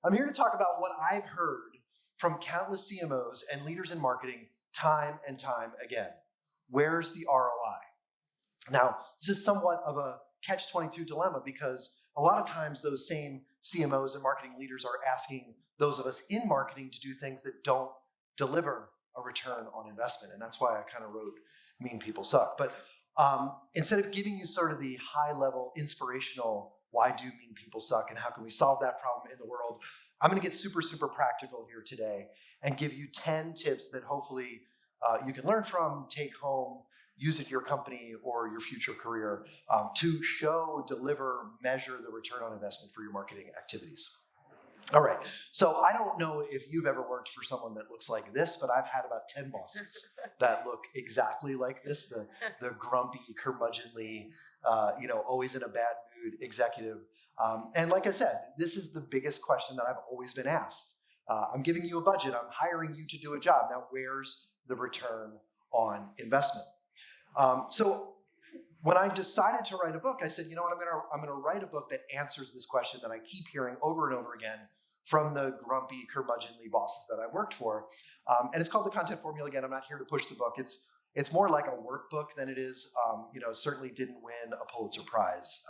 I'm here to talk about what I've heard from countless CMOs and leaders in marketing time and time again. Where's the ROI? Now, this is somewhat of a catch-22 dilemma because a lot of times those same CMOs and marketing leaders are asking those of us in marketing to do things that don't deliver a return on investment. And that's why I kind of wrote Mean People Suck. But instead of giving you sort of the high-level inspirational, why do mean people suck and how can we solve that problem in the world, I'm going to get super, super practical here today and give you 10 tips that hopefully you can learn from, take home, use at your company or your future career to show, deliver, measure the return on investment for your marketing activities. All right, so I don't know if you've ever worked for someone that looks like this, but I've had about 10 bosses that look exactly like this, the grumpy, curmudgeonly, always in a bad mood executive. And like I said, this is the biggest question that I've always been asked. I'm giving you a budget, I'm hiring you to do a job. Now, where's the return on investment? So when I decided to write a book, I said, you know what, I'm gonna write a book that answers this question that I keep hearing over and over again from the grumpy, curmudgeonly bosses that I worked for. And it's called The Content Formula. Again, I'm not here to push the book. It's more like a workbook than it is, certainly didn't win a Pulitzer Prize.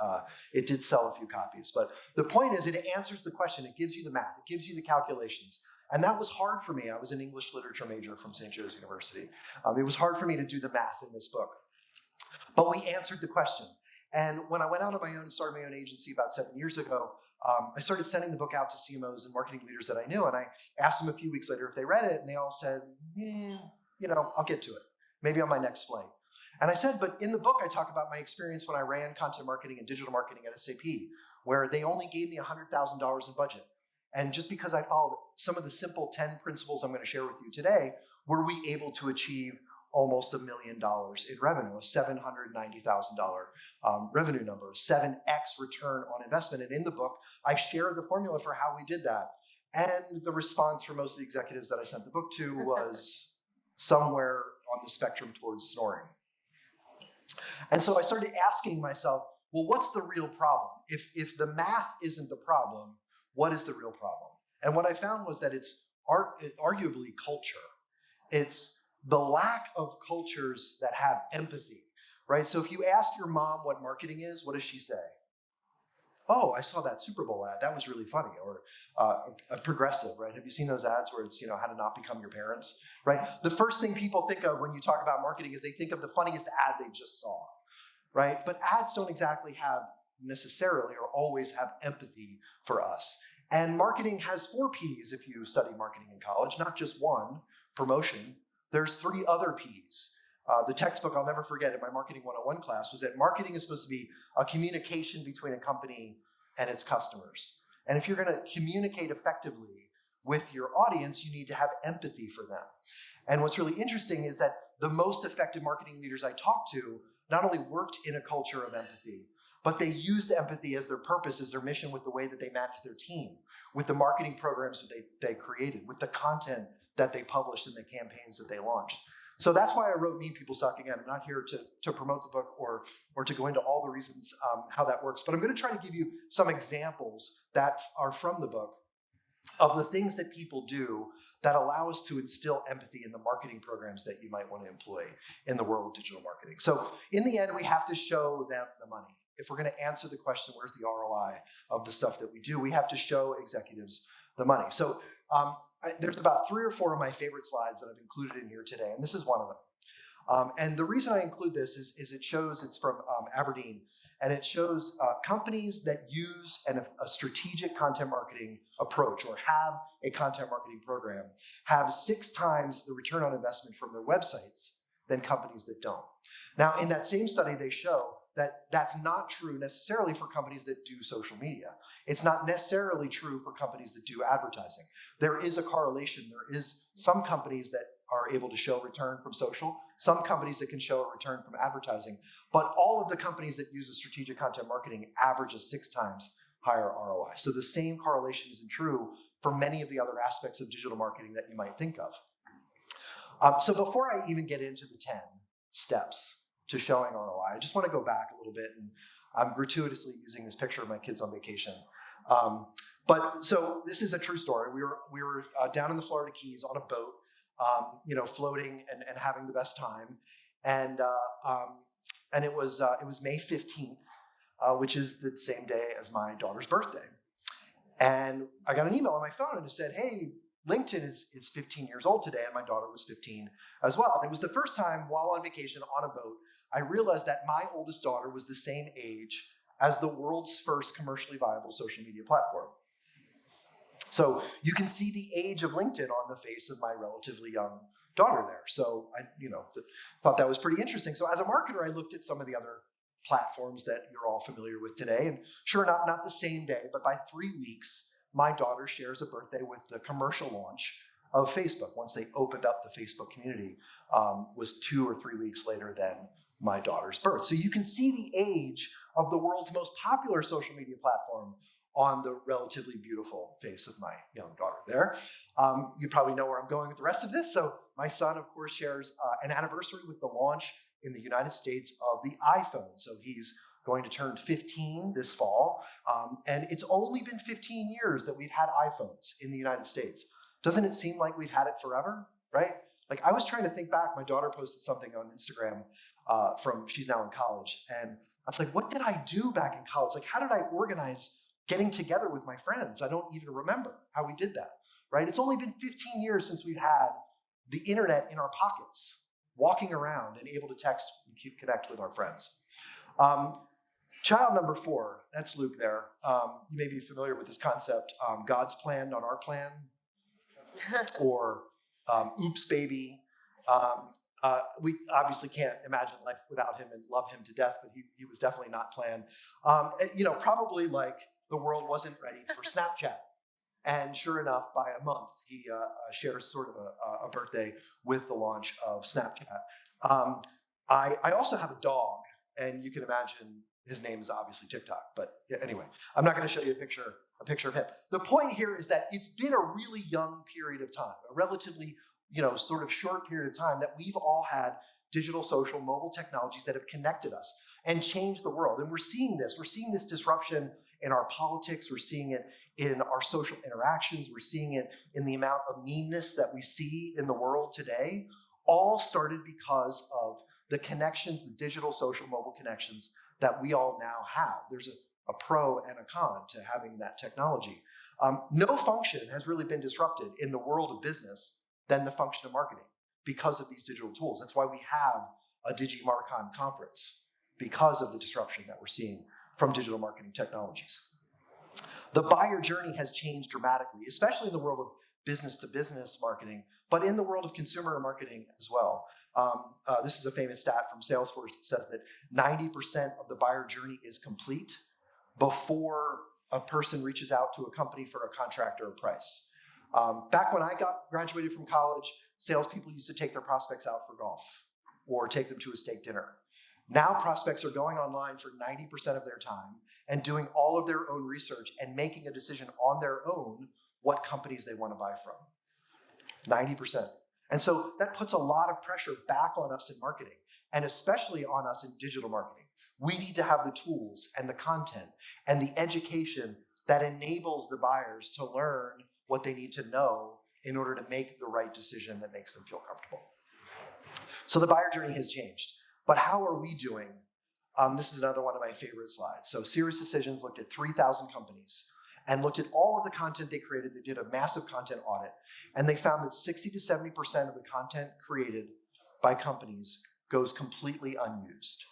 It did sell a few copies. But the point is, it answers the question. It gives you the math. It gives you the calculations. And that was hard for me. I was an English literature major from St. Joe's University. It was hard for me to do the math in this book. But we answered the question. And when I went out on my own, started my own agency about 7 years ago, I started sending the book out to CMOs and marketing leaders that I knew. And I asked them a few weeks later if they read it. And they all said, I'll get to it. Maybe on my next flight. And I said, but in the book, I talk about my experience when I ran content marketing and digital marketing at SAP, where they only gave me $100,000 in budget. And just because I followed some of the simple 10 principles I'm going to share with you today, were we able to achieve almost $1 million in revenue, a $790,000 revenue number, 7x return on investment. And in the book, I share the formula for how we did that. And the response from most of the executives that I sent the book to was somewhere on the spectrum towards snoring. And so I started asking myself, well, what's the real problem? If the math isn't the problem, what is the real problem? And what I found was that it's arguably culture. It's the lack of cultures that have empathy, right? So if you ask your mom what marketing is, what does she say? Oh, I saw that Super Bowl ad. That was really funny. Or a progressive, right? Have you seen those ads where it's, how to not become your parents, right? The first thing people think of when you talk about marketing is they think of the funniest ad they just saw, right? But ads don't exactly have necessarily or always have empathy for us. And marketing has 4 Ps if you study marketing in college, not just one, promotion. There's 3 other Ps. The textbook I'll never forget in my Marketing 101 class was that marketing is supposed to be a communication between a company and its customers. And if you're going to communicate effectively with your audience, you need to have empathy for them. And what's really interesting is that the most effective marketing leaders I talked to not only worked in a culture of empathy, but they used empathy as their purpose, as their mission with the way that they managed their team, with the marketing programs that they created, with the content that they published and the campaigns that they launched. So that's why I wrote Mean People Suck. Again, I'm not here to promote the book or to go into all the reasons how that works, but I'm going to try to give you some examples that are from the book of the things that people do that allow us to instill empathy in the marketing programs that you might want to employ in the world of digital marketing. So in the end, we have to show them the money. If we're going to answer the question, where's the ROI of the stuff that we do, we have to show executives the money. So there's about 3 or 4 of my favorite slides that I've included in here today, and this is one of them. And the reason I include this is it shows, it's from Aberdeen, and it shows companies that use a strategic content marketing approach or have a content marketing program have 6 times the return on investment from their websites than companies that don't. Now, in that same study, they show that that's not true necessarily for companies that do social media. It's not necessarily true for companies that do advertising. There is a correlation. There is some companies that are able to show return from social, some companies that can show a return from advertising, but all of the companies that use a strategic content marketing average a 6 times higher ROI. So the same correlation isn't true for many of the other aspects of digital marketing that you might think of. So before I even get into the 10 steps to showing ROI, I just want to go back a little bit, and I'm gratuitously using this picture of my kids on vacation. But so this is a true story. We were down in the Florida Keys on a boat, floating and having the best time, and it was May 15th, which is the same day as my daughter's birthday. And I got an email on my phone and it said, "Hey, LinkedIn is 15 years old today," and my daughter was 15 as well. And it was the first time while on vacation on a boat, I realized that my oldest daughter was the same age as the world's first commercially viable social media platform. So you can see the age of LinkedIn on the face of my relatively young daughter there. So I, thought that was pretty interesting. So as a marketer, I looked at some of the other platforms that you're all familiar with today, and sure enough, not the same day, but by 3 weeks, my daughter shares a birthday with the commercial launch of Facebook. Once they opened up the Facebook community, was 2 or 3 weeks later than my daughter's birth. So you can see the age of the world's most popular social media platform on the relatively beautiful face of my young daughter there. You probably know where I'm going with the rest of this. So my son, of course, shares an anniversary with the launch in the United States of the iPhone. So he's going to turn 15 this fall. And it's only been 15 years that we've had iPhones in the United States. Doesn't it seem like we've had it forever, right? Like I was trying to think back, my daughter posted something on Instagram she's now in college. And I was like, what did I do back in college? Like, how did I organize getting together with my friends? I don't even remember how we did that, right? It's only been 15 years since we've had the internet in our pockets, walking around and able to text and connect with our friends. Child number 4, that's Luke there. You may be familiar with this concept, God's plan, not our plan, or oops, baby. We obviously can't imagine life without him and love him to death, but he was definitely not planned. Probably like the world wasn't ready for Snapchat. And sure enough, by a month, he shares sort of a birthday with the launch of Snapchat. I also have a dog, and you can imagine his name is obviously TikTok. But anyway, I'm not going to show you a picture of him. The point here is that it's been a really young period of time, a relatively sort of short period of time that we've all had digital, social, mobile technologies that have connected us and changed the world. And we're seeing this. We're seeing this disruption in our politics. We're seeing it in our social interactions. We're seeing it in the amount of meanness that we see in the world today. All started because of the connections, the digital, social, mobile connections that we all now have. There's a pro and a con to having that technology. No function has really been disrupted in the world of business than the function of marketing because of these digital tools. That's why we have a DigiMarcon conference, because of the disruption that we're seeing from digital marketing technologies. The buyer journey has changed dramatically, especially in the world of business-to-business marketing, but in the world of consumer marketing as well. This is a famous stat from Salesforce that says that 90% of the buyer journey is complete before a person reaches out to a company for a contract or a price. Back when I graduated from college, salespeople used to take their prospects out for golf or take them to a steak dinner. Now prospects are going online for 90% of their time and doing all of their own research and making a decision on their own what companies they want to buy from. 90%. And so that puts a lot of pressure back on us in marketing, and especially on us in digital marketing. We need to have the tools and the content and the education that enables the buyers to learn what they need to know in order to make the right decision that makes them feel comfortable. So the buyer journey has changed. But how are we doing? This is another one of my favorite slides. So Serious Decisions looked at 3,000 companies and looked at all of the content they created. They did a massive content audit, and they found that 60 to 70% of the content created by companies goes completely unused.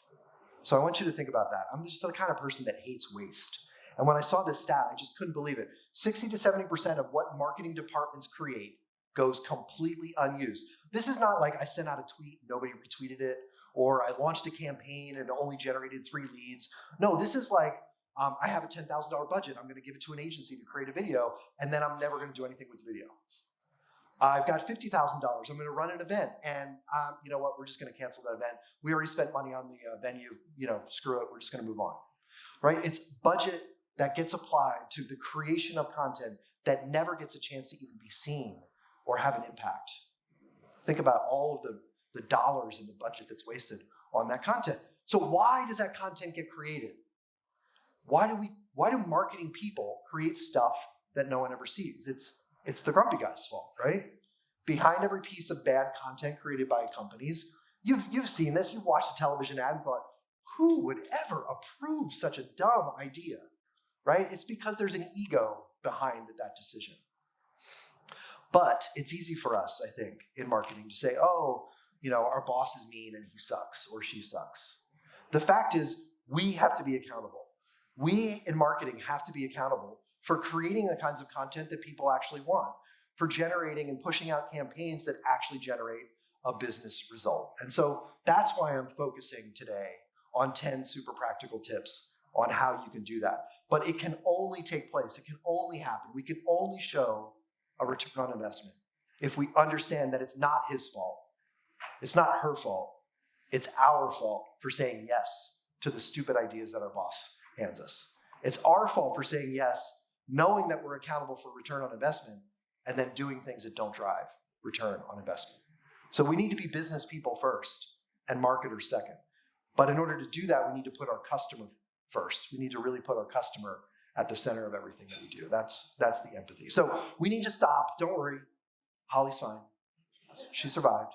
So I want you to think about that. I'm just the kind of person that hates waste. And when I saw this stat, I just couldn't believe it. 60 to 70% of what marketing departments create goes completely unused. This is not like I sent out a tweet, nobody retweeted it, or I launched a campaign and only generated 3 leads. No, this is like, I have a $10,000 budget. I'm going to give it to an agency to create a video, and then I'm never going to do anything with the video. I've got $50,000. I'm going to run an event, and you know what? We're just going to cancel that event. We already spent money on the venue. Screw it. We're just going to move on. Right? It's budget that gets applied to the creation of content that never gets a chance to even be seen or have an impact. Think about all of the dollars and the budget that's wasted on that content. So why does that content get created? Why do marketing people create stuff that no one ever sees. It's the grumpy guy's fault, right? Behind every piece of bad content created by companies, you've seen this, you've watched a television ad and thought, who would ever approve such a dumb idea, right? It's because there's an ego behind that decision. But it's easy for us, I think, in marketing to say, oh, our boss is mean and he sucks or she sucks. The fact is, we have to be accountable. We in marketing have to be accountable for creating the kinds of content that people actually want, for generating and pushing out campaigns that actually generate a business result. And so that's why I'm focusing today on 10 super practical tips on how you can do that. But it can only take place. It can only happen. We can only show a return on investment if we understand that it's not his fault. It's not her fault. It's our fault for saying yes to the stupid ideas that our boss hands us. It's our fault for saying yes, knowing that we're accountable for return on investment, and then doing things that don't drive return on investment. So we need to be business people first and marketers second. But in order to do that, we need to put our customer first. We need to really put our customer at the center of everything that we do. That's the empathy. So we need to stop. Don't worry. Holly's fine. She survived.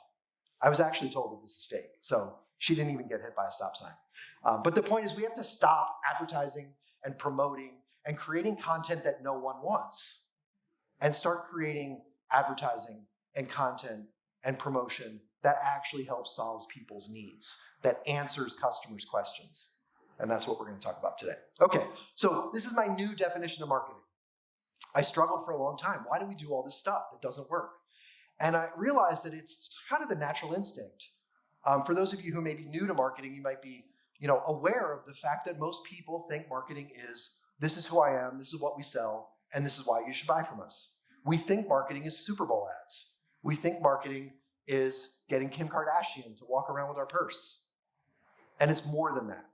I was actually told that this is fake, so she didn't even get hit by a stop sign. But the point is, we have to stop advertising and promoting and creating content that no one wants, and start creating advertising and content and promotion that actually helps solve people's needs, that answers customers' questions. And that's what we're going to talk about today. Okay, so this is my new definition of marketing. I struggled for a long time. Why do we do all this stuff that doesn't work? And I realized that it's kind of the natural instinct. For those of you who may be new to marketing, you might be aware of the fact that most people think marketing is, this is who I am, this is what we sell, and this is why you should buy from us. We think marketing is Super Bowl ads. We think marketing is getting Kim Kardashian to walk around with our purse. And it's more than that,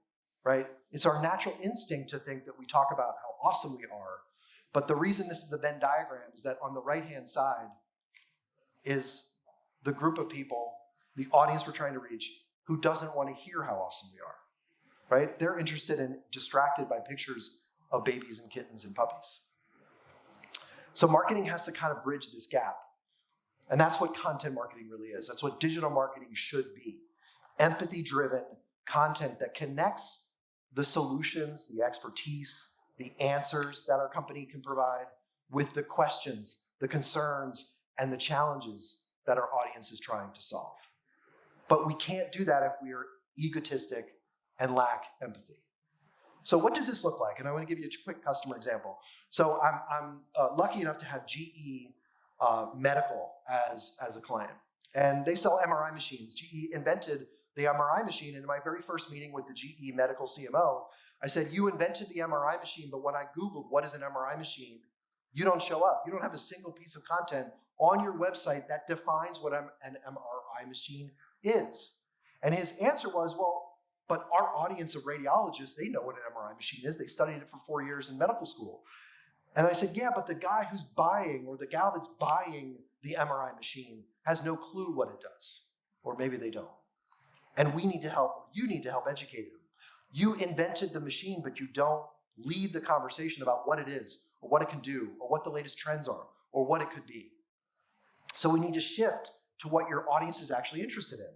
right? It's our natural instinct to think that we talk about how awesome we are. But the reason this is a Venn diagram is that on the right-hand side is the group of people, the audience we're trying to reach, who doesn't want to hear how awesome we are, right? They're interested and distracted by pictures of babies and kittens and puppies. So marketing has to kind of bridge this gap. And that's what content marketing really is. That's what digital marketing should be. Empathy-driven content that connects the solutions, the expertise, the answers that our company can provide with the questions, the concerns, and the challenges that our audience is trying to solve. But we can't do that if we are egotistic and lack empathy. So what does this look like? And I want to give you a quick customer example. So I'm lucky enough to have GE Medical as a client. And they sell MRI machines. GE invented the MRI machine. And in my very first meeting with the GE Medical CMO, I said, you invented the MRI machine, but when I Googled what is an MRI machine, you don't show up. You don't have a single piece of content on your website that defines what an MRI machine is. And his answer was, well, but our audience of radiologists, they know what an MRI machine is. They studied it for 4 years in medical school. And I said, yeah, but the guy who's buying or the gal that's buying the MRI machine has no clue what it does. Or maybe they don't. And we need to help, you need to help educate them. You invented the machine, but you don't lead the conversation about what it is, or what it can do, or what the latest trends are, or what it could be. So we need to shift to what your audience is actually interested in.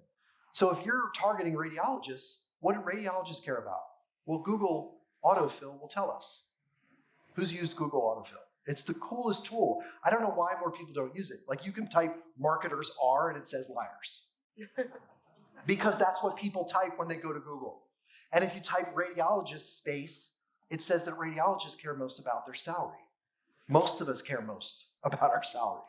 So if you're targeting radiologists, what do radiologists care about? Well, Google autofill will tell us. Who's used Google autofill? It's the coolest tool. I don't know why more people don't use it. Like, you can type marketers are and it says liars. Because that's what people type when they go to Google. And if you type radiologist space, it says that radiologists care most about their salary. Most of us care most about our salary.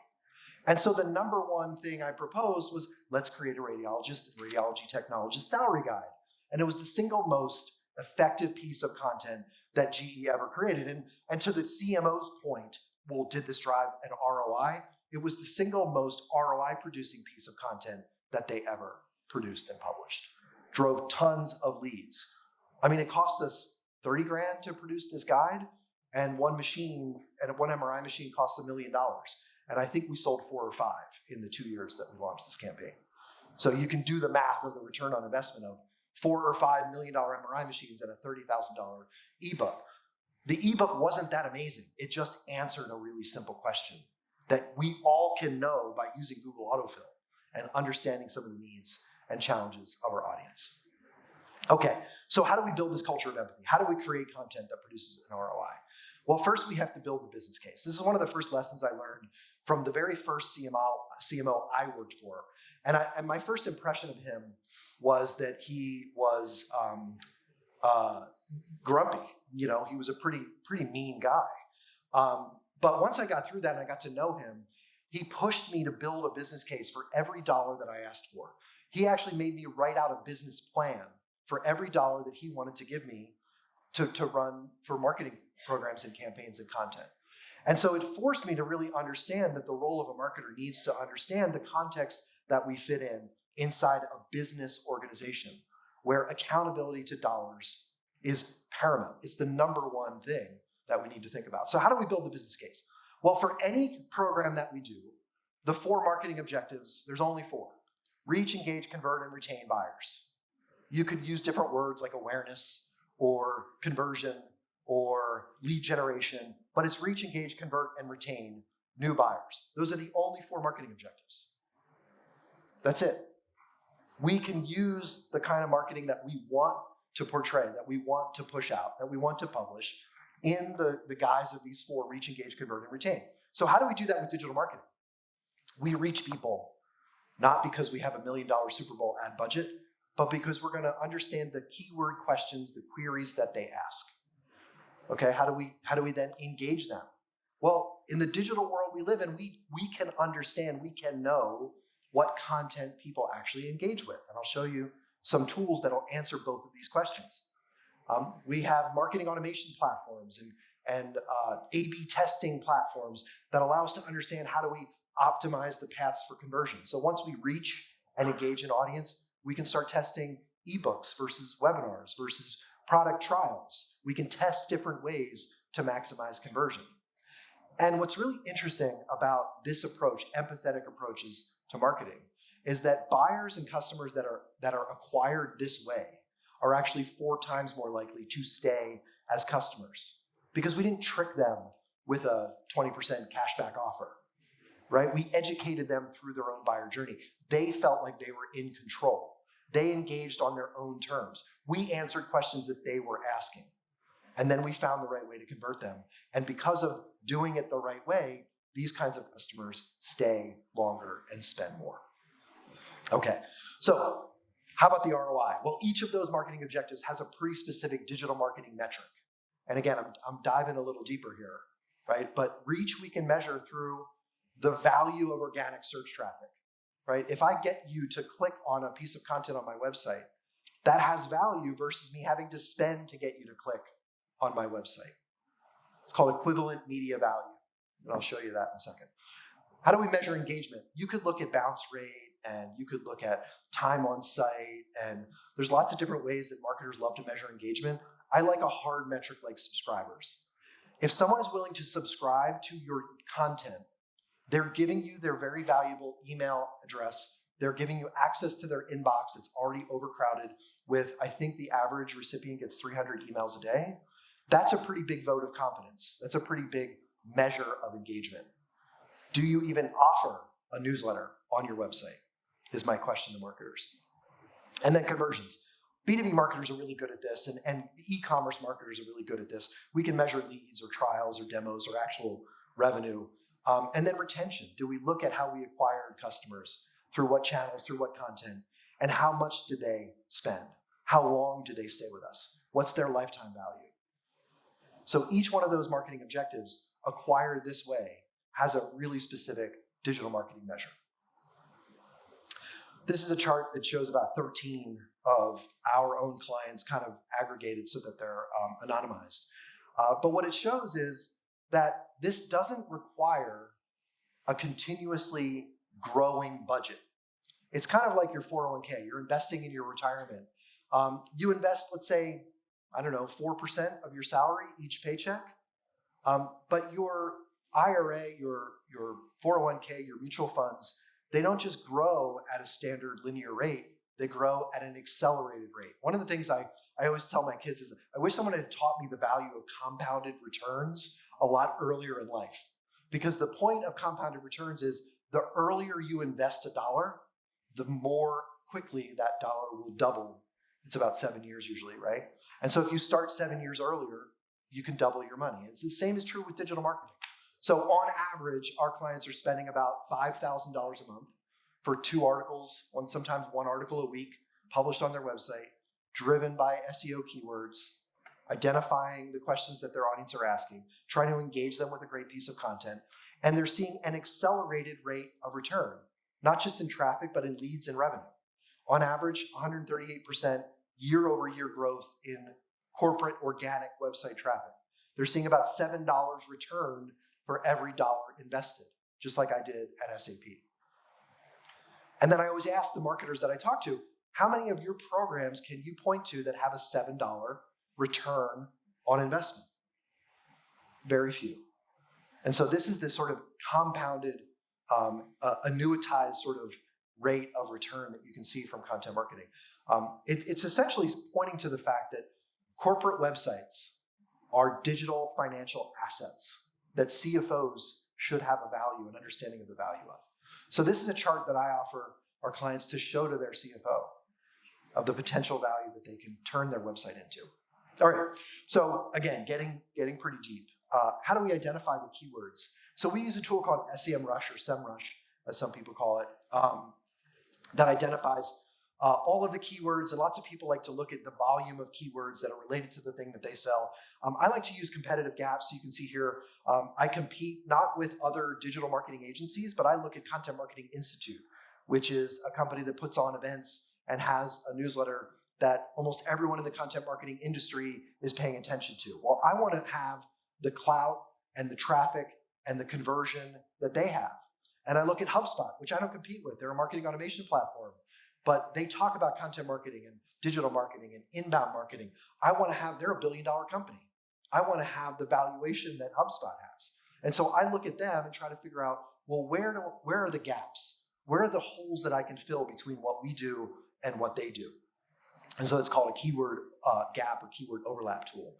And so the number one thing I proposed was, let's create a radiologist and radiology technologist salary guide. And it was the single most effective piece of content that GE ever created. And to the CMO's point, well, did this drive an ROI? It was the single most ROI producing piece of content that they ever produced and published. Drove tons of leads. I mean, it cost us 30 grand to produce this guide, and one MRI machine cost $1 million. And I think we sold 4 or 5 in the 2 years that we launched this campaign. So you can do the math of the return on investment of $4 or $5 million MRI machines and a $30,000 ebook. The ebook wasn't that amazing. It just answered a really simple question that we all can know by using Google autofill and understanding some of the needs and challenges of our audience. Okay, so how do we build this culture of empathy? How do we create content that produces an ROI? Well, first we have to build the business case. This is one of the first lessons I learned from the very first CMO I worked for. And my first impression of him was that he was grumpy. You know, he was a pretty mean guy. But once I got through that and I got to know him, he pushed me to build a business case for every dollar that I asked for. He actually made me write out a business plan for every dollar that he wanted to give me to run for marketing programs and campaigns and content. And so it forced me to really understand that the role of a marketer needs to understand the context that we fit in inside a business organization where accountability to dollars is paramount. It's the number one thing that we need to think about. So how do we build the business case? Well, for any program that we do, the 4 marketing objectives, there's only 4. Reach, engage, convert, and retain buyers. You could use different words like awareness or conversion or lead generation, but it's reach, engage, convert, and retain new buyers. Those are the only 4 marketing objectives. That's it. We can use the kind of marketing that we want to portray, that we want to push out, that we want to publish in the guise of these 4: reach, engage, convert, and retain. So how do we do that with digital marketing? We reach people not because we have $1 million Super Bowl ad budget, but because we're going to understand the keyword questions, the queries that they ask. Okay, how do we then engage them? Well, in the digital world we live in, we can understand, we can know what content people actually engage with. And I'll show you some tools that'll answer both of these questions. We have marketing automation platforms and A/B testing platforms that allow us to understand how do we optimize the paths for conversion. So once we reach and engage an audience, we can start testing ebooks versus webinars versus product trials. We can test different ways to maximize conversion. And what's really interesting about this approach, empathetic approaches to marketing, is that buyers and customers that are acquired this way are actually 4 times more likely to stay as customers because we didn't trick them with a 20% cashback offer, right? We educated them through their own buyer journey. They felt like they were in control. They engaged on their own terms. We answered questions that they were asking. And then we found the right way to convert them. And because of doing it the right way, these kinds of customers stay longer and spend more. Okay, so how about the ROI? Well, each of those marketing objectives has a pretty specific digital marketing metric. And again, I'm diving a little deeper here, right? But reach we can measure through the value of organic search traffic, right? If I get you to click on a piece of content on my website, that has value versus me having to spend to get you to click on my website. It's called equivalent media value. And I'll show you that in a second. How do we measure engagement? You could look at bounce rate and you could look at time on site, and there's lots of different ways that marketers love to measure engagement. I like a hard metric like subscribers. If someone is willing to subscribe to your content, they're giving you their very valuable email address. They're giving you access to their inbox that's already overcrowded with, I think the average recipient gets 300 emails a day. That's a pretty big vote of confidence. That's a pretty big measure of engagement. Do you even offer a newsletter on your website? Is my question to marketers. And then conversions. B2B marketers are really good at this, and e-commerce marketers are really good at this. We can measure leads or trials or demos or actual revenue. And then retention. Do we look at how we acquired customers, through what channels, through what content, and how much did they spend? How long do they stay with us? What's their lifetime value? So each one of those marketing objectives acquired this way has a really specific digital marketing measure. This is a chart that shows about 13 of our own clients kind of aggregated so that they're anonymized. But what it shows is that this doesn't require a continuously growing budget. It's kind of like your 401k. You're investing in your retirement. You invest, let's say, 4% of your salary each paycheck. But your IRA, your 401k, your mutual funds, they don't just grow at a standard linear rate. they grow at an accelerated rate. One of the things I always tell my kids is I wish someone had taught me the value of compounded returns a lot earlier in life. Because the point of compounded returns is the earlier you invest a dollar, the more quickly that dollar will double. It's about 7 years usually, right? And so if you start 7 years earlier, you can double your money. It's the same is true with digital marketing. So on average, our clients are spending about $5,000 a month for 2 articles, sometimes 1 article a week, published on their website, driven by SEO keywords, identifying the questions that their audience are asking, trying to engage them with a great piece of content, and they're seeing an accelerated rate of return, not just in traffic, but in leads and revenue. On average, 138% year-over-year growth in corporate organic website traffic. They're seeing about $7 returned for every dollar invested, just like I did at SAP. And then I always ask the marketers that I talk to, how many of your programs can you point to that have a $7 return on investment? Very few. And so this is this sort of compounded, annuitized sort of rate of return that you can see from content marketing. It's essentially pointing to the fact that corporate websites are digital financial assets that CFOs should have a value, an understanding of the value of. So this is a chart that I offer our clients to show to their CFO of the potential value that they can turn their website into. All right, so again, getting pretty deep. How do we identify the keywords? So we use a tool called SEMrush or SEMrush, as some people call it, that identifies all of the keywords, and lots of people like to look at the volume of keywords that are related to the thing that they sell. I like to use competitive gaps. So you can see here, I compete not with other digital marketing agencies, but I look at Content Marketing Institute, which is a company that puts on events and has a newsletter that almost everyone in the content marketing industry is paying attention to. Well, I want to have the clout and the traffic and the conversion that they have. And I look at HubSpot, which I don't compete with. They're a marketing automation platform, but they talk about content marketing and digital marketing and inbound marketing. They're $1 billion company. I want to have the valuation that HubSpot has. And so I look at them and try to figure out, well, where are the gaps? Where are the holes that I can fill between what we do and what they do? And so it's called a keyword gap or keyword overlap tool.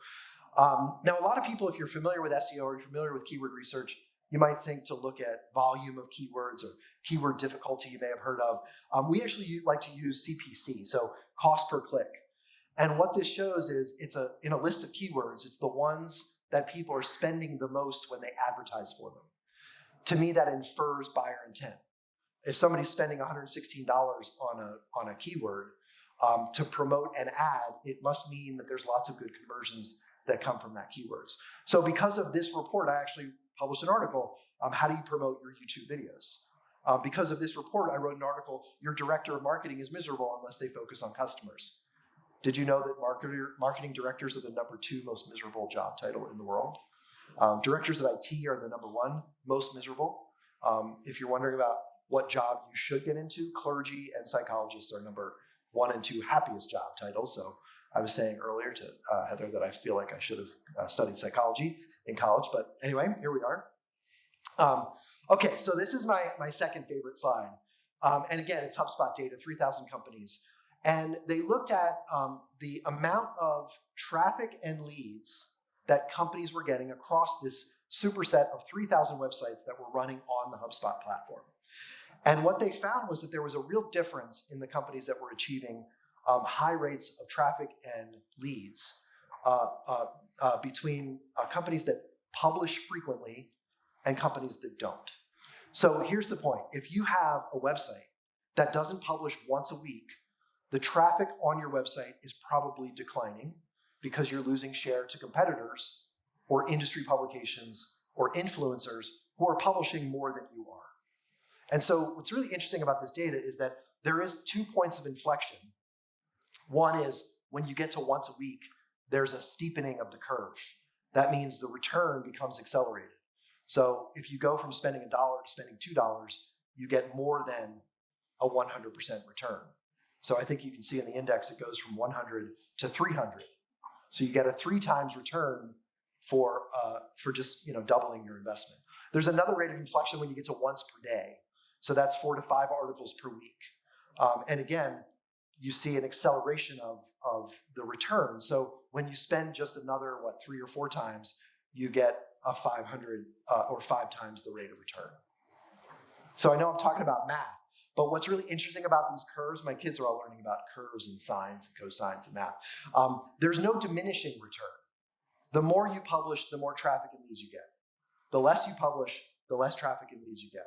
Now, a lot of people, if you're familiar with SEO or you're familiar with keyword research, you might think to look at volume of keywords or keyword difficulty you may have heard of. We actually like to use CPC, so cost per click. And what this shows is in a list of keywords, it's the ones that people are spending the most when they advertise for them. To me, that infers buyer intent. If somebody's spending $116 on a keyword to promote an ad, it must mean that there's lots of good conversions that come from that keywords. So because of this report, I actually published an article, how do you promote your YouTube videos? Because of this report, I wrote an article, your director of marketing is miserable unless they focus on customers. Did you know that marketing directors are the #2 most miserable job title in the world? Directors of IT are the #1 most miserable. If you're wondering about what job you should get into, clergy and psychologists are #1 and 2 happiest job titles. So I was saying earlier to Heather that I feel like I should have studied psychology in college, but anyway, here we are. Okay, so this is my second favorite slide. And again, it's HubSpot data, 3,000 companies. And they looked at the amount of traffic and leads that companies were getting across this superset of 3,000 websites that were running on the HubSpot platform. And what they found was that there was a real difference in the companies that were achieving high rates of traffic and leads between companies that publish frequently and companies that don't. So here's the point. If you have a website that doesn't publish once a week, the traffic on your website is probably declining because you're losing share to competitors or industry publications or influencers who are publishing more than you are. And so what's really interesting about this data is that there is 2 points of inflection. One is when you get to once a week, there's a steepening of the curve. That means the return becomes accelerated. So if you go from spending $1 to spending $2, you get more than a 100% return. So I think you can see in the index, it goes from 100 to 300. So you get a 3 times return for just doubling your investment. There's another rate of inflection when you get to once per day. So that's 4 to 5 articles per week. And again, you see an acceleration of the return. So when you spend just another, 3 or 4 times, you get a 500 or 5 times the rate of return. So I know I'm talking about math, but what's really interesting about these curves, my kids are all learning about curves and sines and cosines and math. There's no diminishing return. The more you publish, the more traffic and leads you get. The less you publish, the less traffic and leads you get.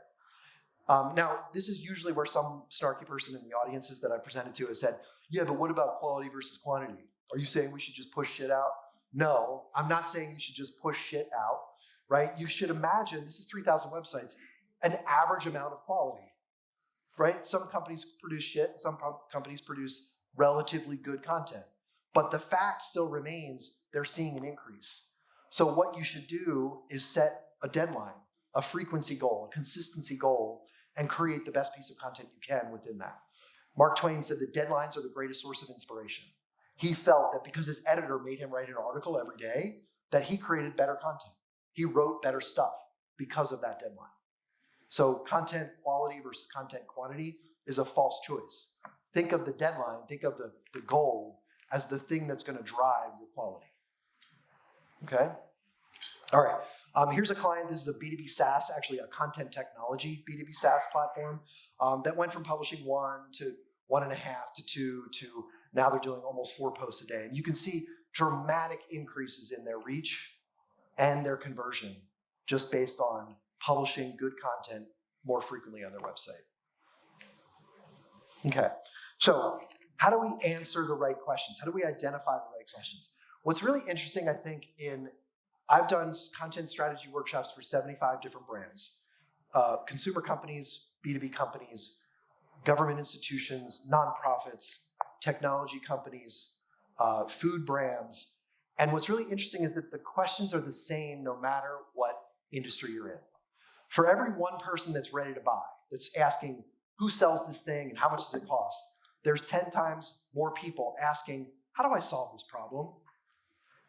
Now, this is usually where some snarky person in the audiences that I presented to has said, yeah, but what about quality versus quantity? Are you saying we should just push shit out? No, I'm not saying you should just push shit out, right? You should imagine, this is 3,000 websites, an average amount of quality, right? Some companies produce shit, some companies produce relatively good content. But the fact still remains they're seeing an increase. So what you should do is set a deadline, a frequency goal, a consistency goal, and create the best piece of content you can within that. Mark Twain said that deadlines are the greatest source of inspiration. He felt that because his editor made him write an article every day, that he created better content. He wrote better stuff because of that deadline. So content quality versus content quantity is a false choice. Think of the deadline, think of the goal as the thing that's going to drive your quality. Okay? All right. Here's a client. This is a B2B SaaS, actually a content technology B2B SaaS platform that went from publishing 1 to 1.5 to 2 to now they're doing almost 4 posts a day. And you can see dramatic increases in their reach and their conversion just based on publishing good content more frequently on their website. Okay, so how do we answer the right questions? How do we identify the right questions? What's really interesting, I think, I've done content strategy workshops for 75 different brands, consumer companies, B2B companies, government institutions, nonprofits, technology companies, food brands. And what's really interesting is that the questions are the same no matter what industry you're in. For every one person that's ready to buy, that's asking who sells this thing and how much does it cost, there's 10 times more people asking, how do I solve this problem?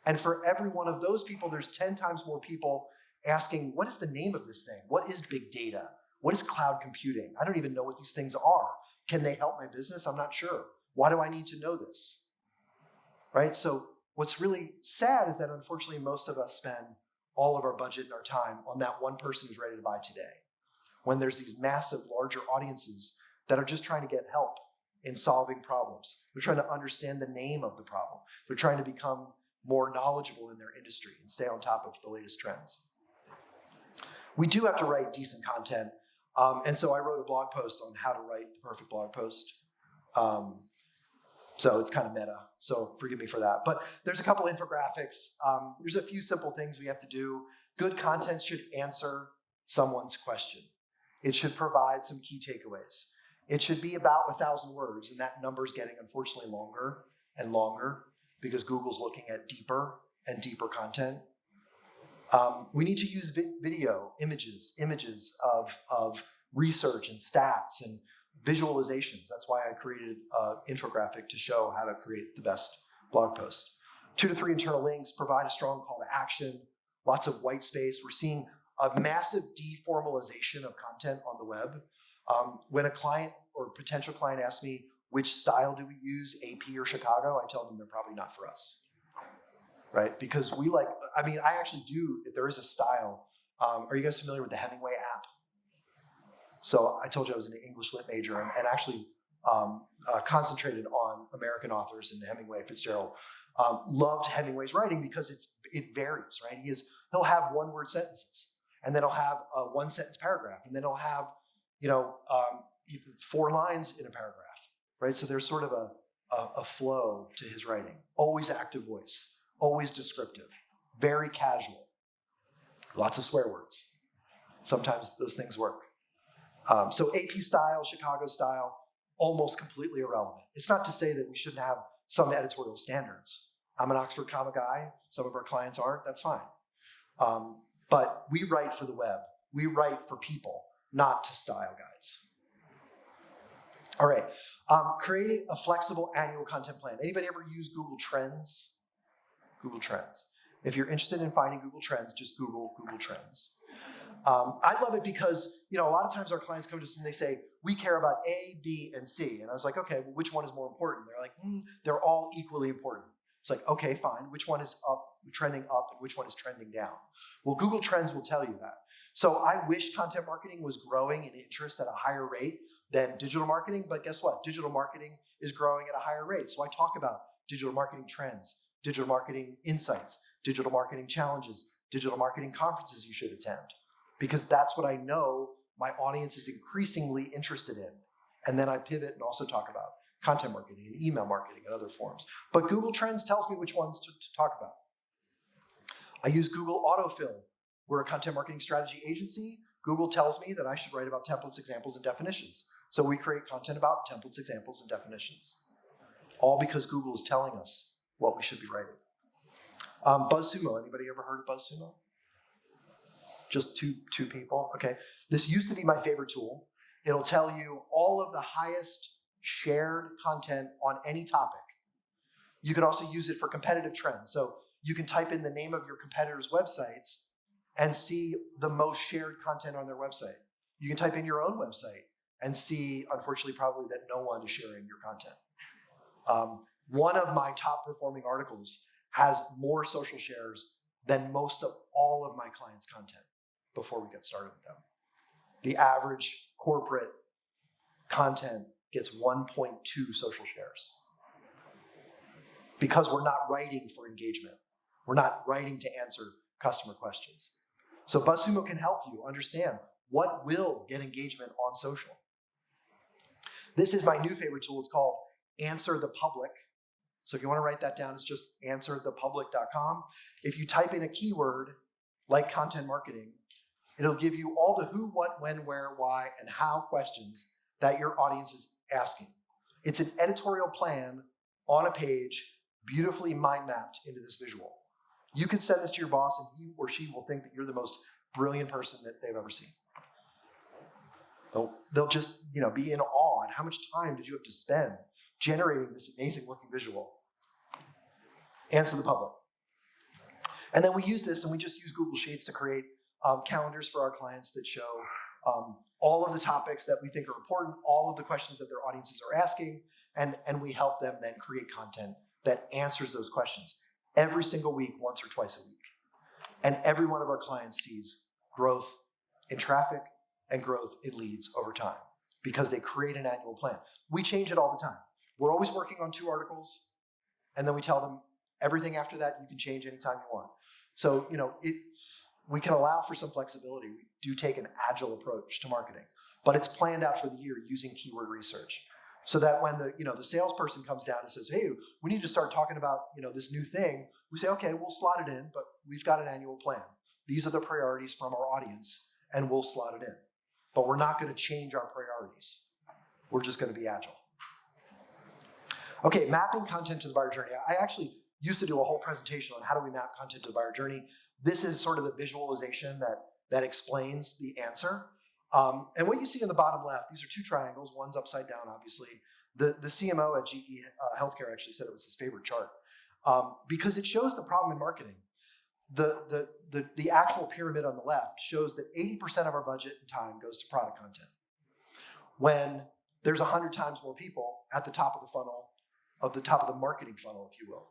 And for every one of those people, there's 10 times more people asking, what is the name of this thing? What is big data? What is cloud computing? I don't even know what these things are. Can they help my business? I'm not sure. Why do I need to know this? Right? So what's really sad is that unfortunately most of us spend all of our budget and our time on that one person who's ready to buy today, when there's these massive, larger audiences that are just trying to get help in solving problems. They're trying to understand the name of the problem. They're trying to become more knowledgeable in their industry and stay on top of the latest trends. We do have to write decent content. And so I wrote a blog post on how to write the perfect blog post. So it's kind of meta, so forgive me for that. But there's a couple infographics. There's a few simple things we have to do. Good content should answer someone's question. It should provide some key takeaways. It should be about 1,000 words, and that number is getting, unfortunately, longer and longer because Google's looking at deeper and deeper content. We need to use video, images of research and stats and visualizations. That's why I created an infographic to show how to create the best blog post. 2 to 3 internal links, provide a strong call to action, lots of white space. We're seeing a massive deformalization of content on the web. When a client or potential client asks me, which style do we use, AP or Chicago? I tell them they're probably not for us, right? Because I actually do, if there is a style. Are you guys familiar with the Hemingway app? So I told you I was an English lit major and actually concentrated on American authors and Hemingway, Fitzgerald. Loved Hemingway's writing because it varies, right? He'll have 1-word sentences, and then he'll have a 1-sentence paragraph, and then he'll have 4 lines in a paragraph, right? So there's sort of a flow to his writing. Always active voice, always descriptive, very casual, lots of swear words. Sometimes those things work. So AP style, Chicago style, almost completely irrelevant. It's not to say that we shouldn't have some editorial standards. I'm an Oxford comma guy. Some of our clients aren't. That's fine. But we write for the web. We write for people, not to style guides. All right. Create a flexible annual content plan. Anybody ever use Google Trends? Google Trends. If you're interested in finding Google Trends, just Google Trends. I love it because, a lot of times our clients come to us and they say, we care about A, B, and C. And I was like, okay, well, which one is more important? They're like, they're all equally important. It's like, okay, fine. Which one is trending up, and which one is trending down? Well, Google Trends will tell you that. So I wish content marketing was growing in interest at a higher rate than digital marketing, but guess what? Digital marketing is growing at a higher rate. So I talk about digital marketing trends, digital marketing insights, digital marketing challenges, digital marketing conferences you should attend, because that's what I know my audience is increasingly interested in. And then I pivot and also talk about content marketing and email marketing and other forms. But Google Trends tells me which ones to talk about. I use Google Autofill. We're a content marketing strategy agency. Google tells me that I should write about templates, examples, and definitions. So we create content about templates, examples, and definitions. All because Google is telling us what we should be writing. BuzzSumo, anybody ever heard of BuzzSumo? Just two people? Okay. This used to be my favorite tool. It'll tell you all of the highest shared content on any topic. You can also use it for competitive trends. So you can type in the name of your competitors' websites and see the most shared content on their website. You can type in your own website and see, unfortunately, probably that no one is sharing your content. One of my top performing articles has more social shares than most of all of my clients' content before we get started with them. The average corporate content gets 1.2 social shares because we're not writing for engagement. We're not writing to answer customer questions. So BuzzSumo can help you understand what will get engagement on social. This is my new favorite tool. It's called Answer the Public. So if you want to write that down, it's just answerthepublic.com. If you type in a keyword like content marketing, it'll give you all the who, what, when, where, why, and how questions that your audience is asking. It's an editorial plan on a page, beautifully mind mapped into this visual. You can send this to your boss and he or she will think that you're the most brilliant person that they've ever seen. They'll just be in awe at how much time did you have to spend generating this amazing looking visual. Answer the Public. And then we use this and we just use Google Sheets to create calendars for our clients that show all of the topics that we think are important, all of the questions that their audiences are asking, and we help them then create content that answers those questions every single week, once or twice a week. And every one of our clients sees growth in traffic and growth in leads over time because they create an annual plan. We change it all the time. We're always working on 2 articles, and then we tell them everything after that you can change anytime you want. So, we can allow for some flexibility. We do take an agile approach to marketing, but it's planned out for the year using keyword research. So that when the salesperson comes down and says, hey, we need to start talking about this new thing, we say, okay, we'll slot it in, but we've got an annual plan. These are the priorities from our audience, and we'll slot it in. But we're not going to change our priorities. We're just going to be agile. Okay, mapping content to the buyer journey. I actually used to do a whole presentation on how do we map content to the buyer journey. This is sort of the visualization that explains the answer. And what you see in the bottom left, these are 2 triangles. One's upside down, obviously. The CMO at GE Healthcare actually said it was his favorite chart because it shows the problem in marketing. The actual pyramid on the left shows that 80% of our budget and time goes to product content. When there's 100 times more people at the top of the funnel, at the top of the marketing funnel, if you will,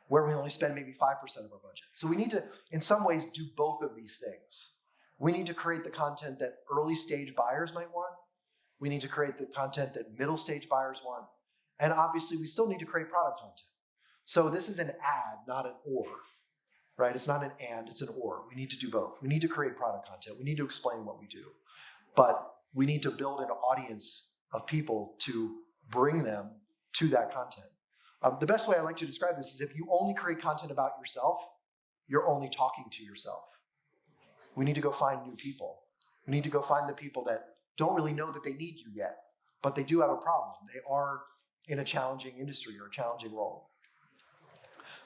where we only spend maybe 5% of our budget. So we need to, in some ways, do both of these things. We need to create the content that early stage buyers might want. We need to create the content that middle stage buyers want. And obviously, we still need to create product content. So this is an ad, not an or, right? It's not an and, it's an or. We need to do both. We need to create product content. We need to explain what we do. But we need to build an audience of people to bring them to that content. The best way I like to describe this is if you only create content about yourself, you're only talking to yourself. We need to go find new people. We need to go find the people that don't really know that they need you yet, but they do have a problem. They are in a challenging industry or a challenging role.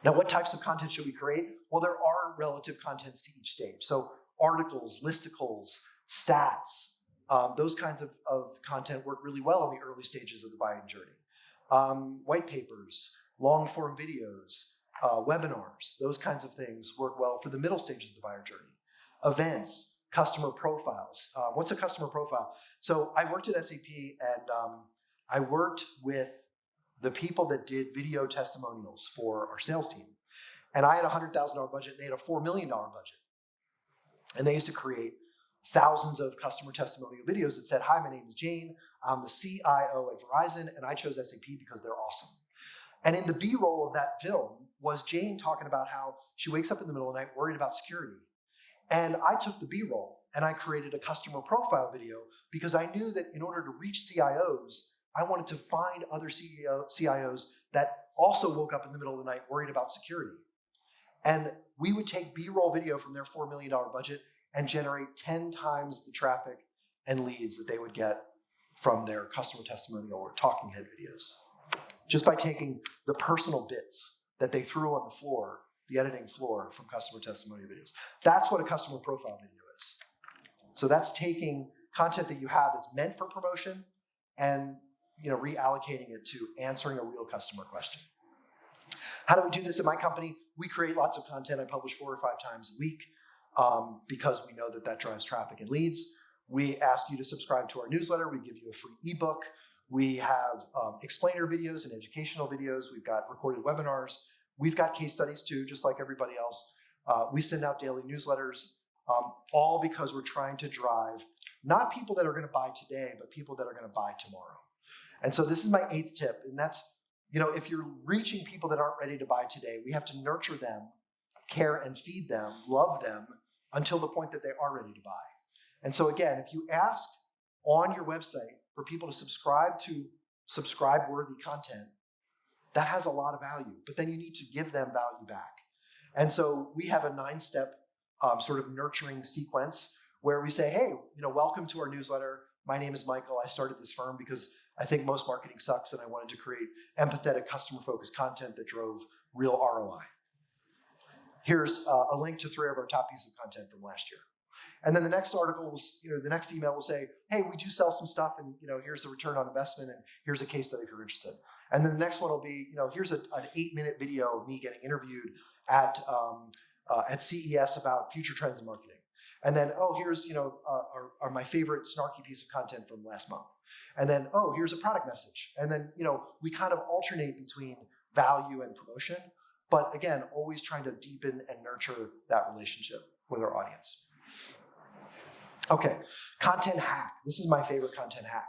Now, what types of content should we create? Well, there are relative contents to each stage. So articles, listicles, stats, those kinds of content work really well in the early stages of the buying journey. White papers, long form videos, webinars, those kinds of things work well for the middle stages of the buyer journey. Events, customer profiles. What's a customer profile? So I worked at SAP, and I worked with the people that did video testimonials for our sales team. And I had a $100,000 budget, and they had a $4 million budget. And they used to create thousands of customer testimonial videos that said, "Hi, my name is Jane. I'm the CIO at Verizon, and I chose SAP because they're awesome." And in the B-roll of that film was Jane talking about how she wakes up in the middle of the night worried about security. And I took the B-roll and I created a customer profile video because I knew that in order to reach CIOs, I wanted to find other CIOs that also woke up in the middle of the night worried about security. And we would take B-roll video from their $4 million budget and generate 10 times the traffic and leads that they would get from their customer testimonial or talking head videos. Just by taking the personal bits that they threw on the floor, the editing floor from customer testimonial videos. That's what a customer profile video is. So that's taking content that you have that's meant for promotion and reallocating it to answering a real customer question. How do we do this at my company? We create lots of content. I publish 4 or 5 times a week because we know that that drives traffic and leads. We ask you to subscribe to our newsletter. We give you a free ebook. We have explainer videos and educational videos. We've got recorded webinars. We've got case studies too, just like everybody else. We send out daily newsletters, all because we're trying to drive not people that are going to buy today, but people that are going to buy tomorrow. And so this is my 8th tip, and that's, if you're reaching people that aren't ready to buy today, we have to nurture them, care and feed them, love them until the point that they are ready to buy. And so again, if you ask on your website for people to subscribe to subscribe-worthy content, that has a lot of value, but then you need to give them value back. And so we have a 9-step sort of nurturing sequence where we say, hey, welcome to our newsletter. My name is Michael. I started this firm because I think most marketing sucks, and I wanted to create empathetic, customer-focused content that drove real ROI. Here's a link to 3 of our top pieces of content from last year. And then the next article was, the next email will say, hey, we do sell some stuff, and here's the return on investment, and here's a case study if you're interested. And then the next one will be, here's an 8-minute video of me getting interviewed at CES about future trends in marketing. And then, here's my favorite snarky piece of content from last month. And then, here's a product message. And then, we kind of alternate between value and promotion, but again, always trying to deepen and nurture that relationship with our audience. Okay, content hack. This is my favorite content hack.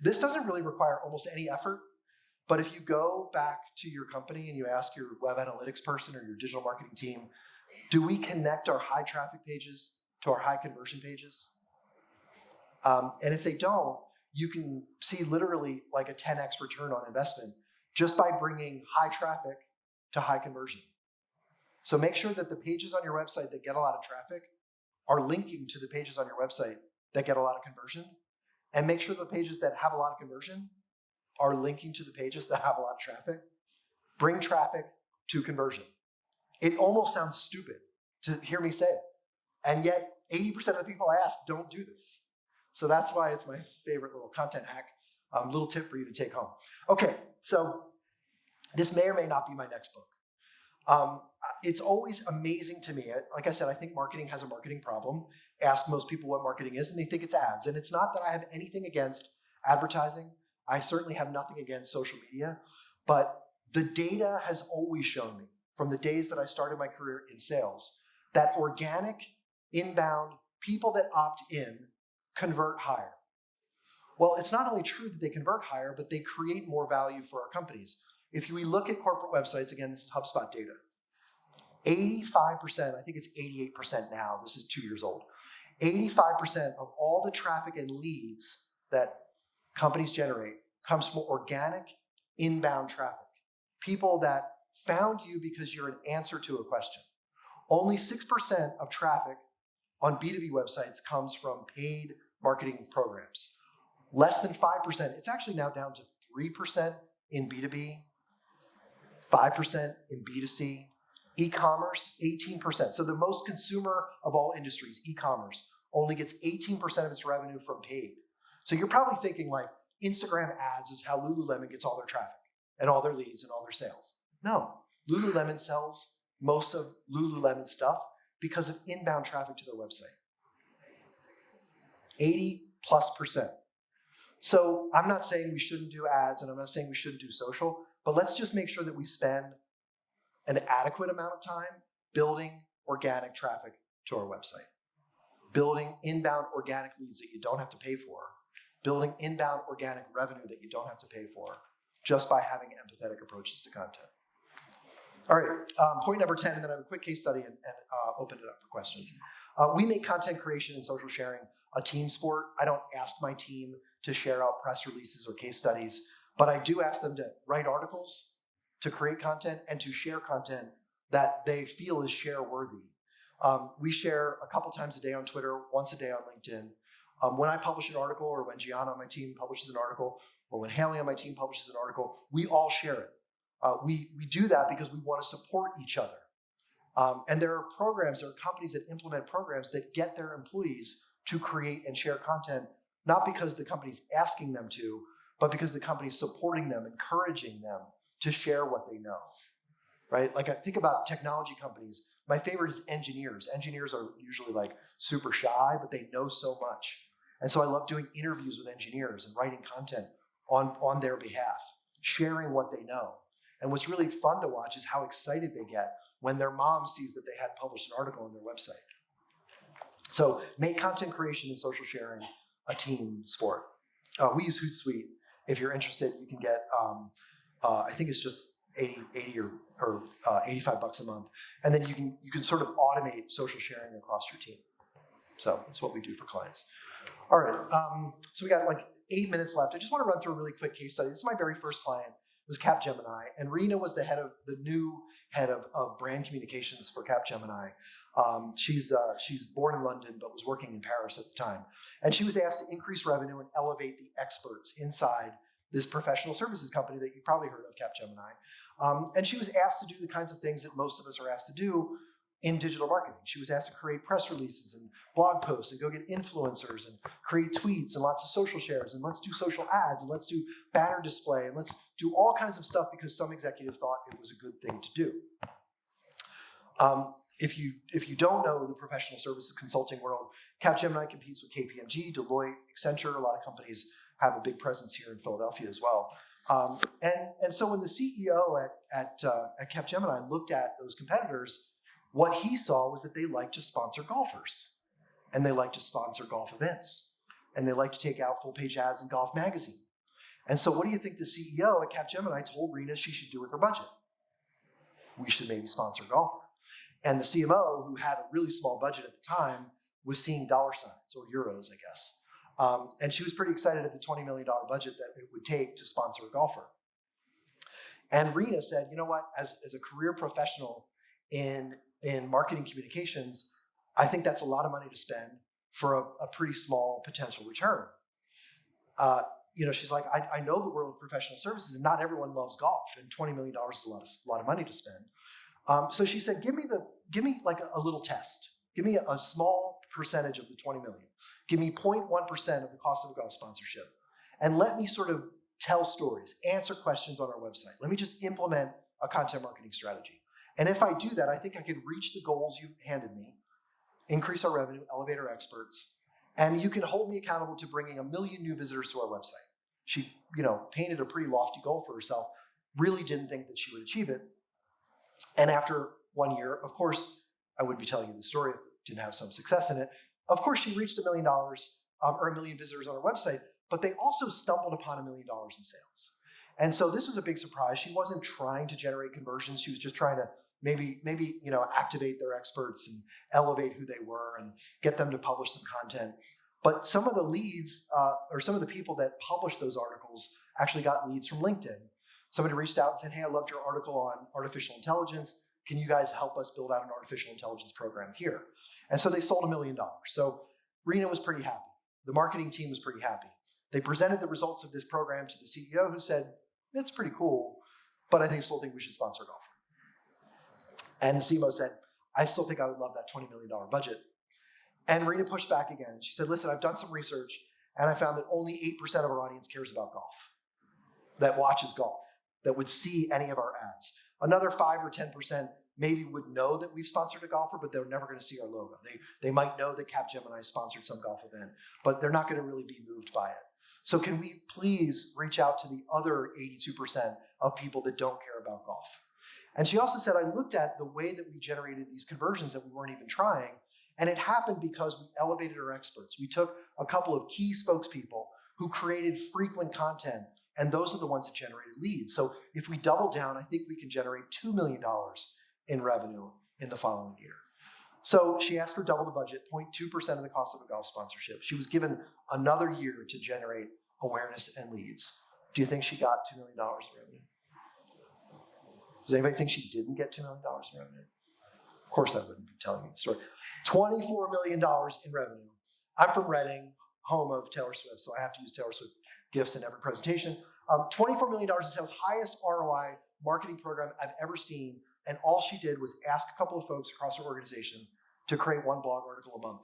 This doesn't really require almost any effort, but if you go back to your company and you ask your web analytics person or your digital marketing team, do we connect our high traffic pages to our high conversion pages? And if they don't, you can see literally like a 10x return on investment just by bringing high traffic to high conversion. So make sure that the pages on your website that get a lot of traffic are linking to the pages on your website that get a lot of conversion, and make sure the pages that have a lot of conversion are linking to the pages that have a lot of traffic. Bring traffic to conversion. It almost sounds stupid to hear me say it, and yet 80% of the people I ask don't do this. So that's why it's my favorite little content hack, little tip for you to take home. Okay, so this may or may not be my next book. It's always amazing to me. Like I said, I think marketing has a marketing problem. Ask most people what marketing is, and they think it's ads. And it's not that I have anything against advertising. I certainly have nothing against social media. But the data has always shown me, from the days that I started my career in sales, that organic, inbound, people that opt in convert higher. Well, it's not only true that they convert higher, but they create more value for our companies. If we look at corporate websites, again, this is HubSpot data, 85%, I think it's 88% now, this is 2 years old, 85% of all the traffic and leads that companies generate comes from organic inbound traffic. People that found you because you're an answer to a question. Only 6% of traffic on B2B websites comes from paid marketing programs. Less than 5%, it's actually now down to 3% in B2B, 5% in B2C, e-commerce, 18%. So the most consumer of all industries, e-commerce, only gets 18% of its revenue from paid. So you're probably thinking like Instagram ads is how Lululemon gets all their traffic and all their leads and all their sales. No, Lululemon sells most of Lululemon stuff because of inbound traffic to their website. 80+%. So I'm not saying we shouldn't do ads, and I'm not saying we shouldn't do social, but let's just make sure that we spend an adequate amount of time building organic traffic to our website, building inbound organic leads that you don't have to pay for, building inbound organic revenue that you don't have to pay for, just by having empathetic approaches to content. All right, point number 10, and then I have a quick case study and open it up for questions. We make content creation and social sharing a team sport. I don't ask my team to share out press releases or case studies, but I do ask them to write articles, to create content, and to share content that they feel is share worthy. We share a couple times a day on Twitter, once a day on LinkedIn. When I publish an article, or when Gianna on my team publishes an article, or when Haley on my team publishes an article, we all share it. We do that because we want to support each other. And there are programs, there are companies that implement programs that get their employees to create and share content, not because the company's asking them to, but because the company's supporting them, encouraging them to share what they know, right? Like I think about technology companies. My favorite is engineers. Engineers are usually like super shy, but they know so much. And so I love doing interviews with engineers and writing content on their behalf, sharing what they know. And what's really fun to watch is how excited they get when their mom sees that they had published an article on their website. So make content creation and social sharing a team sport. We use Hootsuite. If you're interested, you can get, I think it's just 80 or $85 a month. And then you can sort of automate social sharing across your team. So that's what we do for clients. All right, so we got like 8 minutes left. I just want to run through a really quick case study. This is my very first client. It was Capgemini, and Rena was the new head of brand communications for Capgemini. She's born in London, but was working in Paris at the time. And she was asked to increase revenue and elevate the experts inside this professional services company that you probably heard of, Capgemini. And she was asked to do the kinds of things that most of us are asked to do in digital marketing. She was asked to create press releases and blog posts and go get influencers and create tweets and lots of social shares, and let's do social ads, and let's do banner display, and let's do all kinds of stuff because some executive thought it was a good thing to do. If you don't know the professional services consulting world, Capgemini competes with KPMG, Deloitte, Accenture. A lot of companies have a big presence here in Philadelphia as well. And so when the CEO at Capgemini looked at those competitors, what he saw was that they like to sponsor golfers, and they like to sponsor golf events, and they like to take out full-page ads in Golf Magazine. And so what do you think the CEO at Capgemini told Rena she should do with her budget? We should maybe sponsor a golfer. And the CMO, who had a really small budget at the time, was seeing dollar signs, or euros, I guess. And she was pretty excited at the $20 million budget that it would take to sponsor a golfer. And Rena said, you know what, as a career professional in marketing communications, I think that's a lot of money to spend for a pretty small potential return. She's like, I know the world of professional services, and not everyone loves golf, and $20 million is a lot of money to spend. So she said, give me like a little test. Give me a small percentage of the 20 million. Give me 0.1% of the cost of a golf sponsorship, and let me sort of tell stories, answer questions on our website. Let me just implement a content marketing strategy. And if I do that, I think I can reach the goals you've handed me, increase our revenue, elevate our experts, and you can hold me accountable to bringing 1 million new visitors to our website. She, painted a pretty lofty goal for herself, really didn't think that she would achieve it. And after 1 year, of course, I wouldn't be telling you the story if it didn't have some success in it. Of course, she reached $1 million or 1 million visitors on her website, but they also stumbled upon $1 million in sales. And so this was a big surprise. She wasn't trying to generate conversions. She was just trying to maybe activate their experts and elevate who they were and get them to publish some content. But some of the leads or some of the people that published those articles actually got leads from LinkedIn. Somebody reached out and said, hey, I loved your article on artificial intelligence. Can you guys help us build out an artificial intelligence program here? And so they sold $1 million. So Rena was pretty happy. The marketing team was pretty happy. They presented the results of this program to the CEO, who said, that's pretty cool, but I still think we should sponsor a golfer. And the CMO said, I still think I would love that $20 million budget. And Rena pushed back again. She said, listen, I've done some research, and I found that only 8% of our audience cares about golf, that watches golf, that would see any of our ads. Another 5 or 10% maybe would know that we've sponsored a golfer, but they're never going to see our logo. They might know that Capgemini sponsored some golf event, but they're not going to really be moved by it. So can we please reach out to the other 82% of people that don't care about golf? And she also said, I looked at the way that we generated these conversions that we weren't even trying, and it happened because we elevated our experts. We took a couple of key spokespeople who created frequent content, and those are the ones that generated leads. So if we double down, I think we can generate $2 million in revenue in the following year. So she asked for double the budget, 0.2% of the cost of a golf sponsorship. She was given another year to generate awareness and leads. Do you think she got $2 million in revenue? Does anybody think she didn't get $2 million in revenue? Of course I wouldn't be telling you the story. $24 million in revenue. I'm from Reading, home of Taylor Swift, so I have to use Taylor Swift gifts in every presentation. $24 million in sales, highest ROI marketing program I've ever seen. And all she did was ask a couple of folks across her organization to create one blog article a month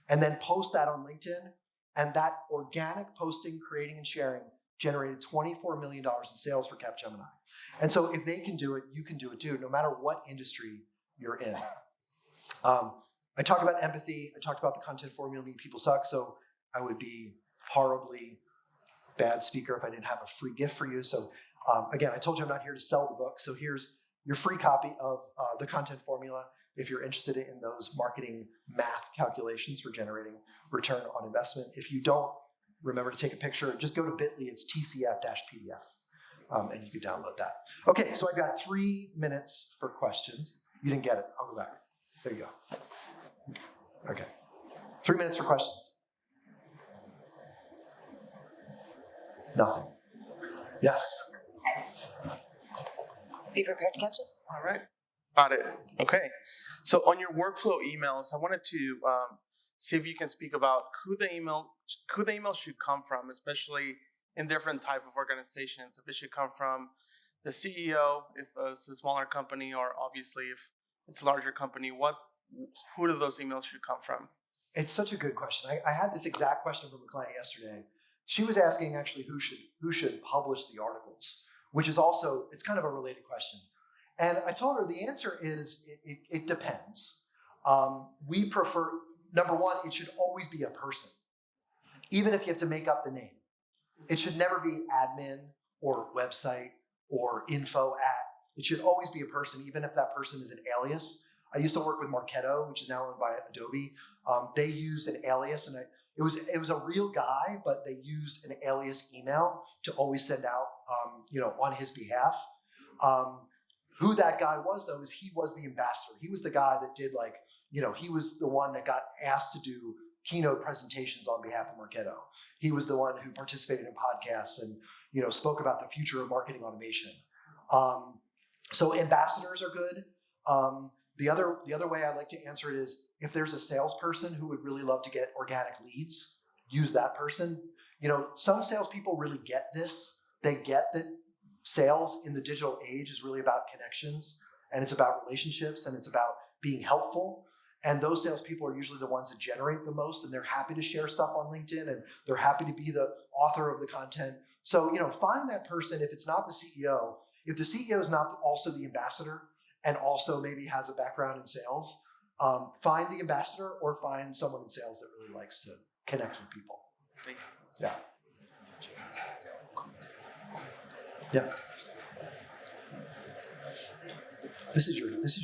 and then post that on LinkedIn. And that organic posting, creating, and sharing generated $24 million in sales for Capgemini. And so if they can do it, you can do it too, no matter what industry you're in. I talked about empathy. I talked about the content formula, people suck. So I would be horribly bad speaker if I didn't have a free gift for you. So again, I told you I'm not here to sell the book. So here's your free copy of the content formula if you're interested in those marketing math calculations for generating return on investment. If you don't, remember to take a picture. Just go to bit.ly. It's TCF-PDF, and you can download that. Okay, so I've got 3 minutes for questions. You didn't get it. I'll go back. There you go. Okay. 3 minutes for questions. Nothing. Yes. Be prepared to catch it. All right. Got it. Okay. So on your workflow emails, I wanted to see if you can speak about who the email should come from, especially in different type of organizations. If it should come from the CEO, if it's a smaller company, or obviously if it's a larger company, who do those emails should come from? It's such a good question. I had this exact question from a client yesterday. She was asking actually who should publish the articles, which is also, it's kind of a related question. And I told her the answer is it depends. We prefer, number one, it should always be a person, even if you have to make up the name. It should never be admin or website or info at. It should always be a person, even if that person is an alias. I used to work with Marketo, which is now owned by Adobe. They use an alias, and it was a real guy, but they used an alias email to always send out, on his behalf. Who that guy was, though, is he was the ambassador. He was the guy that did he was the one that got asked to do keynote presentations on behalf of Marketo. He was the one who participated in podcasts and, spoke about the future of marketing automation. So ambassadors are good. The other way I like to answer it is if there's a salesperson who would really love to get organic leads, use that person. Some salespeople really get this. They get that sales in the digital age is really about connections, and it's about relationships, and it's about being helpful. And those salespeople are usually the ones that generate the most, and they're happy to share stuff on LinkedIn, and they're happy to be the author of the content. So, find that person. If it's not the CEO, if the CEO is not also the ambassador and also maybe has a background in sales, find the ambassador or find someone in sales that really likes to connect with people. Yeah. Yeah. This is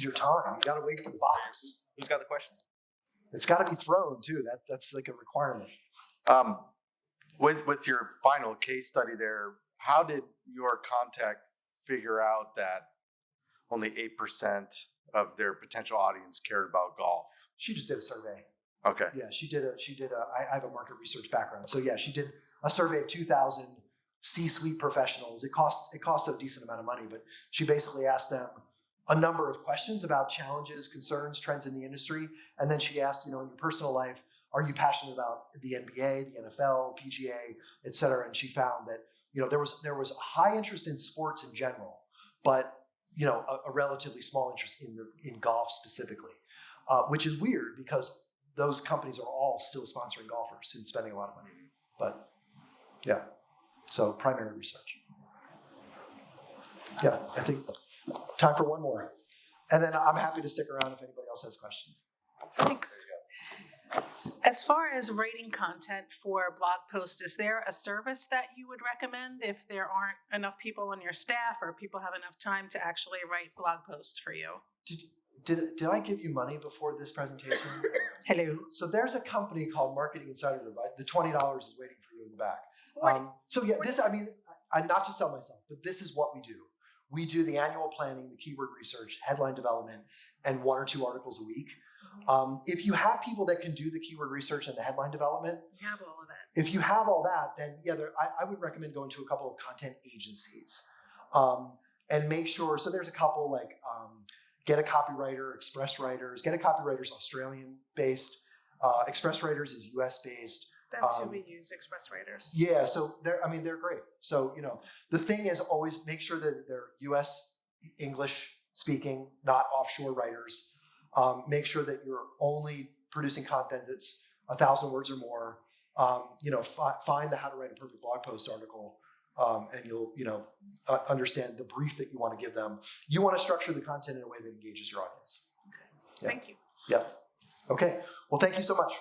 your time. You got to wait for the box. Who's got the question? It's got to be thrown too. That's like a requirement. With your final case study there, how did your contact figure out that only 8% of their potential audience cared about golf? She just did a survey. Okay. Yeah, I have a market research background. So yeah, she did a survey of 2,000 C-suite professionals. It costs a decent amount of money, but she basically asked them a number of questions about challenges, concerns, trends in the industry. And then she asked, in your personal life, are you passionate about the NBA, the NFL, PGA, et cetera? And she found that, there was a high interest in sports in general, but, a relatively small interest in golf specifically, which is weird because those companies are all still sponsoring golfers and spending a lot of money. But yeah, so primary research. Yeah, I think time for one more. And then I'm happy to stick around if anybody else has questions. Thanks. As far as writing content for blog posts, is there a service that you would recommend if there aren't enough people on your staff or people have enough time to actually write blog posts for you? Did I give you money before this presentation? Hello. So there's a company called Marketing Insider. The $20 is waiting for you in the back. So yeah, this, I mean, not to sell myself, but this is what we do. We do the annual planning, the keyword research, headline development, and 1 or 2 articles a week. If you have people that can do the keyword research and the headline development, We have all of that. if you have all that, then yeah, I would recommend going to a couple of content agencies and make sure. So there's a couple like Get a Copywriter, Express Writers. Get a Copywriter is Australian based. Express Writers is US based. That's who we use, Express Writers. Yeah, so they're great. So the thing is always make sure that they're US English speaking, not offshore writers. Make sure that you're only producing content that's 1,000 words or more. Find the How to Write a Perfect Blog Post article, and you'll understand the brief that you want to give them. You want to structure the content in a way that engages your audience. Okay. Yeah. Thank you. Yeah. Okay. Well, thank you so much.